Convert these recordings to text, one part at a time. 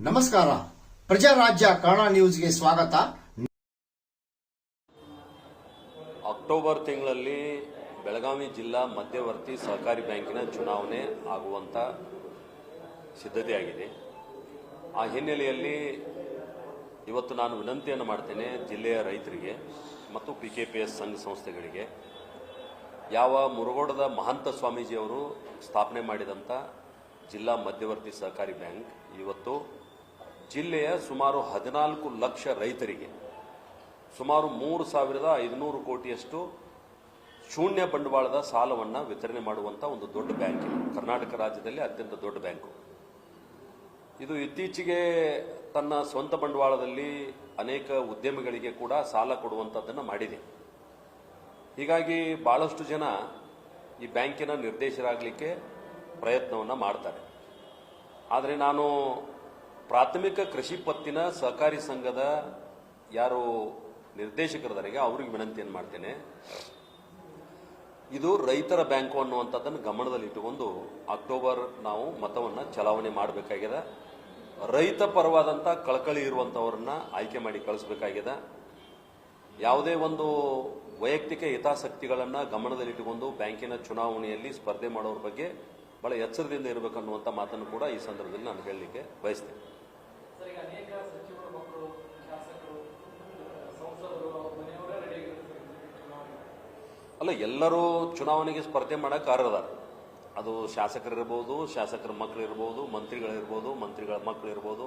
ನಮಸ್ಕಾರ. ಪ್ರಜಾರಾಜ್ಯ ಕನ್ನಡ ನ್ಯೂಸ್ಗೆ ಸ್ವಾಗತ. ಅಕ್ಟೋಬರ್ ತಿಂಗಳಲ್ಲಿ ಬೆಳಗಾವಿ ಜಿಲ್ಲಾ ಮಧ್ಯವರ್ತಿ ಸಹಕಾರಿ ಬ್ಯಾಂಕಿನ ಚುನಾವಣೆ ಆಗುವಂತ ಸಿದ್ಧತೆಯಾಗಿದೆ. ಆ ಹಿನ್ನೆಲೆಯಲ್ಲಿ ಇವತ್ತು ನಾನು ವಿನಂತಿಯನ್ನು ಮಾಡ್ತೇನೆ ಜಿಲ್ಲೆಯ ರೈತರಿಗೆ ಮತ್ತು PKPS ಸಂಘ ಸಂಸ್ಥೆಗಳಿಗೆ. ಯಾವ ಮುರುಗೋಡದ ಮಹಂತ ಸ್ವಾಮೀಜಿಯವರು ಸ್ಥಾಪನೆ ಮಾಡಿದಂಥ ಜಿಲ್ಲಾ ಮಧ್ಯವರ್ತಿ ಸಹಕಾರಿ ಬ್ಯಾಂಕ್ ಇವತ್ತು ಜಿಲ್ಲೆಯ ಸುಮಾರು 14 ಲಕ್ಷ ರೈತರಿಗೆ ಸುಮಾರು 3,500 ಕೋಟಿಯಷ್ಟು ಶೂನ್ಯ ಬಂಡವಾಳದ ಸಾಲವನ್ನು ವಿತರಣೆ ಮಾಡುವಂಥ ಒಂದು ದೊಡ್ಡ ಬ್ಯಾಂಕ್ ಇದೆ. ಕರ್ನಾಟಕ ರಾಜ್ಯದಲ್ಲಿ ಅತ್ಯಂತ ದೊಡ್ಡ ಬ್ಯಾಂಕು ಇದು. ಇತ್ತೀಚೆಗೆ ತನ್ನ ಸ್ವಂತ ಬಂಡವಾಳದಲ್ಲಿ ಅನೇಕ ಉದ್ಯಮಿಗಳಿಗೆ ಕೂಡ ಸಾಲ ಕೊಡುವಂಥದ್ದನ್ನು ಮಾಡಿದೆ. ಹೀಗಾಗಿ ಬಹಳಷ್ಟು ಜನ ಈ ಬ್ಯಾಂಕಿನ ನಿರ್ದೇಶಕರಾಗಲಿಕ್ಕೆ ಪ್ರಯತ್ನವನ್ನು ಮಾಡ್ತಾರೆ. ಆದರೆ ನಾನು ಪ್ರಾಥಮಿಕ ಕೃಷಿ ಪತ್ತಿನ ಸಹಕಾರಿ ಸಂಘದ ಯಾರು ನಿರ್ದೇಶಕರದವರಿಗೆ ಅವ್ರಿಗೆ ವಿನಂತಿಯನ್ನು ಮಾಡ್ತೇನೆ. ಇದು ರೈತರ ಬ್ಯಾಂಕು ಅನ್ನುವಂಥದ್ದನ್ನು ಗಮನದಲ್ಲಿಟ್ಟುಕೊಂಡು ಅಕ್ಟೋಬರ್ ನಾವು ಮತವನ್ನು ಚಲಾವಣೆ ಮಾಡಬೇಕಾಗಿದೆ. ರೈತ ಪರವಾದಂಥ ಕಳಕಳಿ ಇರುವಂಥವ್ರನ್ನ ಆಯ್ಕೆ ಮಾಡಿ ಕಳಿಸಬೇಕಾಗಿದೆ. ಯಾವುದೇ ಒಂದು ವೈಯಕ್ತಿಕ ಹಿತಾಸಕ್ತಿಗಳನ್ನು ಗಮನದಲ್ಲಿಟ್ಟುಕೊಂಡು ಬ್ಯಾಂಕಿನ ಚುನಾವಣೆಯಲ್ಲಿ ಸ್ಪರ್ಧೆ ಮಾಡೋರ ಬಗ್ಗೆ ಬಹಳ ಎಚ್ಚರದಿಂದ ಇರಬೇಕನ್ನುವಂಥ ಮಾತನ್ನು ಕೂಡ ಈ ಸಂದರ್ಭದಲ್ಲಿ ನಾನು ಹೇಳಲಿಕ್ಕೆ ಬಯಸ್ತೇನೆ. ಅಲ್ಲ, ಎಲ್ಲರೂ ಚುನಾವಣೆಗೆ ಸ್ಪರ್ಧೆ ಮಾಡಕ್ಕೆ ಅರ್ಹದಾರ. ಅದು ಶಾಸಕರಿರ್ಬೋದು, ಶಾಸಕರ ಮಕ್ಕಳಿರ್ಬೋದು, ಮಂತ್ರಿಗಳಿರ್ಬೋದು, ಮಂತ್ರಿಗಳ ಮಕ್ಕಳಿರ್ಬೋದು,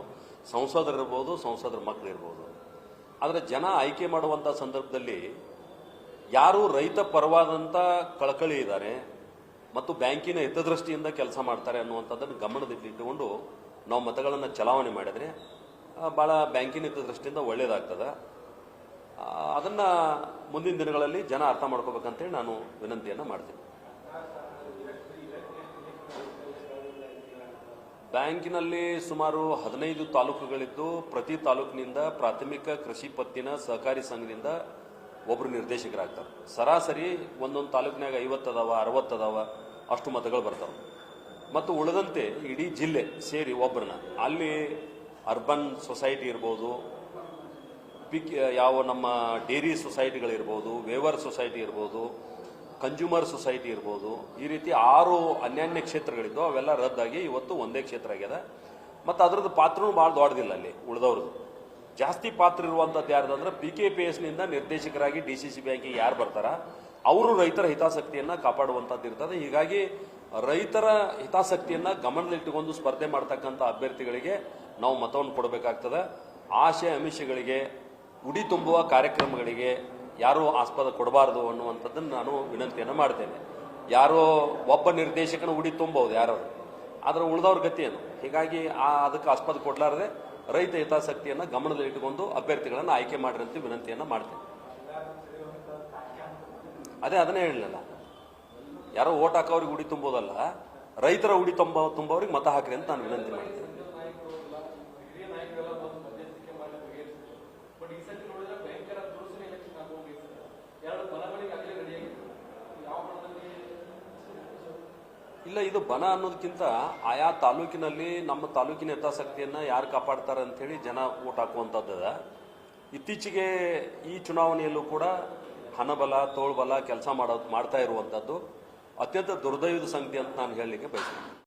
ಸಂಸದರಿರ್ಬೋದು, ಸಂಸದರ ಮಕ್ಕಳಿರ್ಬೋದು. ಆದರೆ ಜನ ಆಯ್ಕೆ ಮಾಡುವಂಥ ಸಂದರ್ಭದಲ್ಲಿ ಯಾರು ರೈತ ಪರವಾದಂಥ ಕಳಕಳಿ ಇದ್ದಾರೆ ಮತ್ತು ಬ್ಯಾಂಕಿನ ಹಿತದೃಷ್ಟಿಯಿಂದ ಕೆಲಸ ಮಾಡ್ತಾರೆ ಅನ್ನುವಂಥದ್ದನ್ನು ಗಮನದಲ್ಲಿಟ್ಟುಕೊಂಡು ನಾವು ಮತಗಳನ್ನು ಚಲಾವಣೆ ಮಾಡಿದರೆ ಭಾಳ ಬ್ಯಾಂಕಿನ ಹಿತದೃಷ್ಟಿಯಿಂದ ಒಳ್ಳೆಯದಾಗ್ತದೆ. ಅದನ್ನು ಮುಂದಿನ ದಿನಗಳಲ್ಲಿ ಜನ ಅರ್ಥ ಮಾಡ್ಕೋಬೇಕಂತೇಳಿ ನಾನು ವಿನಂತಿಯನ್ನು ಮಾಡ್ತೀನಿ. ಬ್ಯಾಂಕಿನಲ್ಲಿ ಸುಮಾರು 15 ತಾಲೂಕುಗಳಿದ್ದು ಪ್ರತಿ ತಾಲೂಕಿನಿಂದ ಪ್ರಾಥಮಿಕ ಕೃಷಿ ಪತ್ತಿನ ಸಹಕಾರಿ ಸಂಘದಿಂದ ಒಬ್ಬರು ನಿರ್ದೇಶಕರಾಗ್ತಾರೆ. ಸರಾಸರಿ ಒಂದೊಂದು ತಾಲೂಕಿನಾಗ 50 ಅದಾವ, 60 ಅದಾವ, ಅಷ್ಟು ಮತಗಳು ಬರ್ತಾವೆ. ಮತ್ತು ಉಳಿದಂತೆ ಇಡೀ ಜಿಲ್ಲೆ ಸೇರಿ ಒಬ್ಬರನ್ನ ಅಲ್ಲಿ ಅರ್ಬನ್ ಸೊಸೈಟಿ ಇರ್ಬೋದು, ಯಾವ ನಮ್ಮ ಡೇರಿ ಸೊಸೈಟಿಗಳಿರ್ಬೋದು, ವೇವರ್ ಸೊಸೈಟಿ ಇರ್ಬೋದು, ಕನ್ಸ್ಯೂಮರ್ ಸೊಸೈಟಿ ಇರ್ಬೋದು, ಈ ರೀತಿ 6 ಅನ್ಯಾನ್ಯ ಕ್ಷೇತ್ರಗಳಿದ್ದು ಅವೆಲ್ಲ ರದ್ದಾಗಿ ಇವತ್ತು ಒಂದೇ ಕ್ಷೇತ್ರ ಆಗ್ಯದ. ಮತ್ತು ಅದರದ್ದು ಪಾತ್ರನೂ ಭಾಳ ದೊಡ್ಡದಿಲ್ಲ. ಅಲ್ಲಿ ಉಳಿದವ್ರದ್ದು ಜಾಸ್ತಿ ಪಾತ್ರ ಇರುವಂಥದ್ದು ಯಾರ್ದಂದ್ರೆ PKPSನಿಂದ ನಿರ್ದೇಶಕರಾಗಿ DCC ಬ್ಯಾಂಕಿಗೆ ಯಾರು ಬರ್ತಾರ ಅವರು ರೈತರ ಹಿತಾಸಕ್ತಿಯನ್ನು ಕಾಪಾಡುವಂಥದ್ದು ಇರ್ತದೆ. ಹೀಗಾಗಿ ರೈತರ ಹಿತಾಸಕ್ತಿಯನ್ನು ಗಮನದಲ್ಲಿಟ್ಟುಕೊಂಡು ಸ್ಪರ್ಧೆ ಮಾಡ್ತಕ್ಕಂಥ ಅಭ್ಯರ್ಥಿಗಳಿಗೆ ನಾವು ಮತವನ್ನು ಕೊಡಬೇಕಾಗ್ತದೆ. ಆಶೆ ಅಮಿಷಗಳಿಗೆ, ಉಡಿ ತುಂಬುವ ಕಾರ್ಯಕ್ರಮಗಳಿಗೆ ಯಾರೂ ಆಸ್ಪದ ಕೊಡಬಾರದು ಅನ್ನುವಂಥದ್ದನ್ನು ನಾನು ವಿನಂತಿಯನ್ನು ಮಾಡ್ತೇನೆ. ಯಾರೋ ಒಬ್ಬ ನಿರ್ದೇಶಕನ ಉಡಿ ತುಂಬಬಹುದು ಯಾರು, ಆದರೆ ಉಳಿದವ್ರ ಗತಿ ಏನು? ಹೀಗಾಗಿ ಅದಕ್ಕೆ ಆಸ್ಪದ ಕೊಡಲಾರದೆ ರೈತ ಹಿತಾಸಕ್ತಿಯನ್ನು ಗಮನದಲ್ಲಿಟ್ಟುಕೊಂಡು ಅಭ್ಯರ್ಥಿಗಳನ್ನು ಆಯ್ಕೆ ಮಾಡ್ರಿ ಅಂತ ವಿನಂತಿಯನ್ನು ಮಾಡ್ತೇನೆ. ಅದನ್ನೇ ಹೇಳಲಿಲ್ಲ, ಯಾರೋ ಓಟ್ ಹಾಕೋರಿಗೆ ಉಡಿ ತುಂಬೋದಲ್ಲ, ರೈತರ ಉಡಿ ತುಂಬವ್ರಿಗೆ ಮತ ಹಾಕ್ರಿ ಅಂತ ನಾನು ವಿನಂತಿ ಮಾಡ್ತೇನೆ. ಇಲ್ಲ, ಇದು ಬನ ಅನ್ನೋದಕ್ಕಿಂತ ಆಯಾ ತಾಲೂಕಿನಲ್ಲಿ ನಮ್ಮ ತಾಲೂಕಿನ ಹಿತಾಸಕ್ತಿಯನ್ನು ಯಾರು ಕಾಪಾಡ್ತಾರೆ ಅಂಥೇಳಿ ಜನ ಓಟ್ ಹಾಕುವಂಥದ್ದು. ಇತ್ತೀಚೆಗೆ ಈ ಚುನಾವಣೆಯಲ್ಲೂ ಕೂಡ ಹಣಬಲ, ತೋಳ್ಬಲ ಕೆಲಸ ಮಾಡ್ತಾ ಇರುವಂಥದ್ದು ಅತ್ಯಂತ ದುರ್ದೈವದ ಸಂಗತಿ ಅಂತ ನಾನು ಹೇಳಲಿಕ್ಕೆ ಬಯಸ್ತೇನೆ.